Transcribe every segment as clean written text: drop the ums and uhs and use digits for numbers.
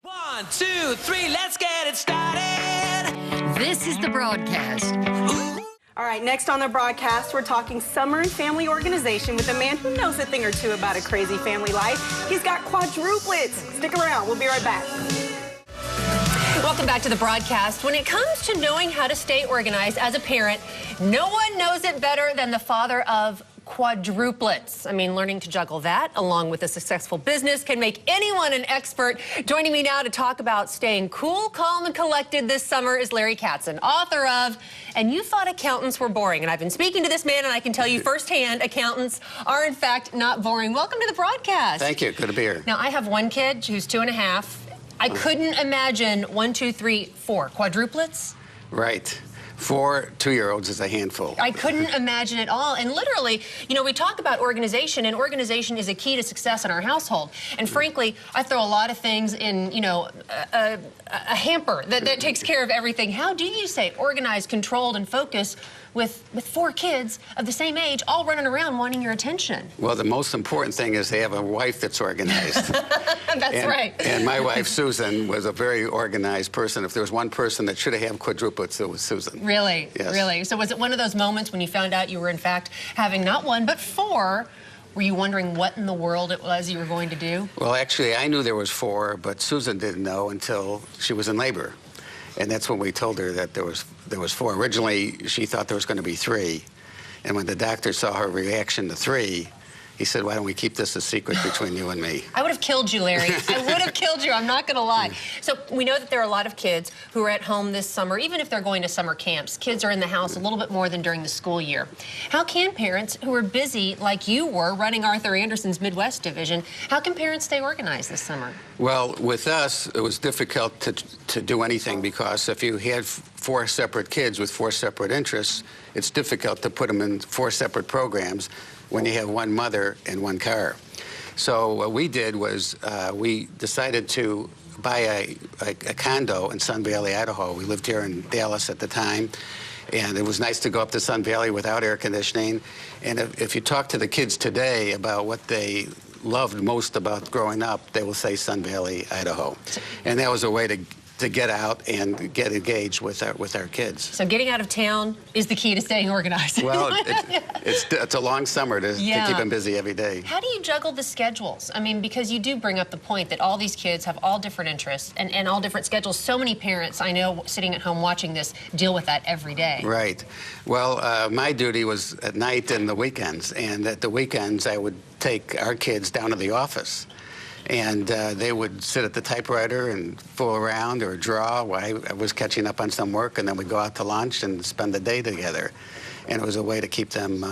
1, 2, 3, let's get it started. This is the broadcast. All right, next on the broadcast, we're talking summer and family organization with a man who knows a thing or two about a crazy family life. He's got quadruplets. Stick around. We'll be right back. Welcome back to the broadcast. When it comes to knowing how to stay organized as a parent, no one knows it better than the father of quadruplets. I mean, learning to juggle that along with a successful business can make anyone an expert. Joining me now to talk about staying cool, calm, and collected this summer is Larry Katzen, author of And You Thought Accountants Were Boring. And I've been speaking to this man, and I can tell you firsthand, accountants are, in fact, not boring. Welcome to the broadcast. Thank you. Good to be here. Now, I have one kid who's 2.5. I couldn't imagine 1, 2, 3, 4 quadruplets. Right. 4 2-year-olds is a handful. I couldn't imagine it all. And literally, you know, we talk about organization, and organization is a key to success in our household. And frankly, I throw a lot of things in, you know, a hamper that takes care of everything. How do you stay organized, controlled, and focused with 4 kids of the same age all running around wanting your attention? Well, the most important thing is they have a wife that's organized. That's right. And my wife, Susan, was a very organized person. If there was one person that should have had quadruplets, it was Susan. Really? Yes. Really? So was it one of those moments when you found out you were, in fact, having not 1, but 4? Were you wondering what in the world it was you were going to do? Well, actually, I knew there was 4, but Susan didn't know until she was in labor. And that's when we told her that there was 4. Originally, she thought there was going to be 3. And when the doctor saw her reaction to 3, he said, why don't we keep this a secret between you and me? I would have killed you, Larry. I would have killed you. I'm not going to lie. So we know that there are a lot of kids who are at home this summer, even if they're going to summer camps. Kids are in the house a little bit more than during the school year. How can parents who are busy, like you were, running Arthur Andersen's Midwest division, how can parents stay organized this summer? Well, with us, it was difficult to do anything because if you had 4 separate kids with 4 separate interests, it's difficult to put them in 4 separate programs when you have 1 mother and 1 car. So what we did was we decided to buy a condo in Sun Valley, Idaho. We lived here in Dallas at the time, and it was nice to go up to Sun Valley without air conditioning. And if you talk to the kids today about what they loved most about growing up, they will say Sun Valley, Idaho. And that was a way to get out and get engaged with our kids. So getting out of town is the key to staying organized. Well, it's a long summer to keep them busy every day. How do you juggle the schedules? I mean, because you do bring up the point that all these kids have all different interests and all different schedules. So many parents, I know, sitting at home watching this, deal with that every day. Right. Well, my duty was at night and the weekends. And at the weekends, I would take our kids down to the office. And they would sit at the typewriter and fool around or draw while I was catching up on some work, and then we'd go out to lunch and spend the day together. And it was a way to keep them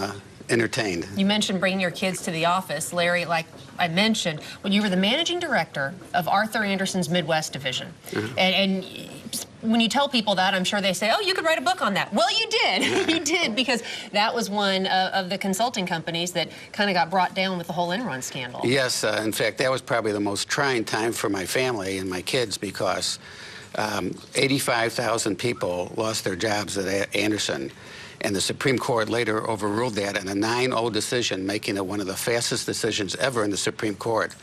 entertained. You mentioned bringing your kids to the office. Larry, like I mentioned, when you were the managing director of Arthur Andersen's Midwest division. And when you tell people that, I'm sure they say, oh, you could write a book on that. Well, you did. You did, because that was one of the consulting companies that kind of got brought down with the whole Enron scandal. Yes, in fact, that was probably the most trying time for my family and my kids because 85,000 people lost their jobs at Andersen. And the Supreme Court later overruled that in a 9-0 decision, making it one of the fastest decisions ever in the Supreme Court.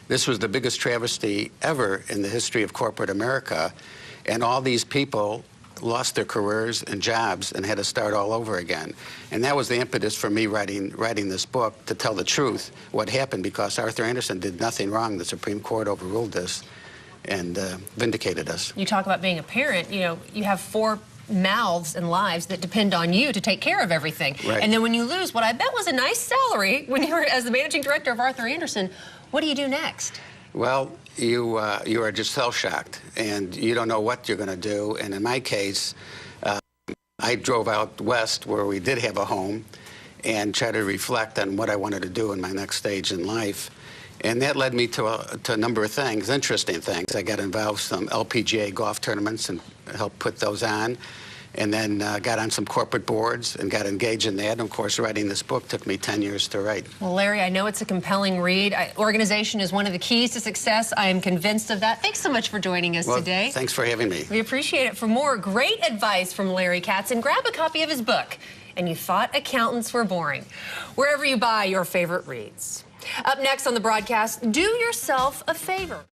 This was the biggest travesty ever in the history of corporate America. And all these people lost their careers and jobs and had to start all over again. And that was the impetus for me writing this book, to tell the truth, what happened, because Arthur Andersen did nothing wrong. The Supreme Court overruled this and vindicated us. You talk about being a parent, you know, you have 4 mouths and lives that depend on you to take care of everything. Right. And then when you lose what I bet was a nice salary when you were as the managing director of Arthur Andersen, what do you do next? Well, you are just shell-shocked, and you don't know what you're going to do. And in my case, I drove out west where we did have a home and tried to reflect on what I wanted to do in my next stage in life. And that led me to a number of things, interesting things. I got involved in some LPGA golf tournaments and helped put those on. And then got on some corporate boards and got engaged in that. And of course, writing this book took me 10 years to write. Well, Larry, I know it's a compelling read. Organization is one of the keys to success. I am convinced of that. Thanks so much for joining us today. Thanks for having me. We appreciate it. For more great advice from Larry Katzen, grab a copy of his book, And You Thought Accountants Were Boring, wherever you buy your favorite reads. Up next on the broadcast, do yourself a favor.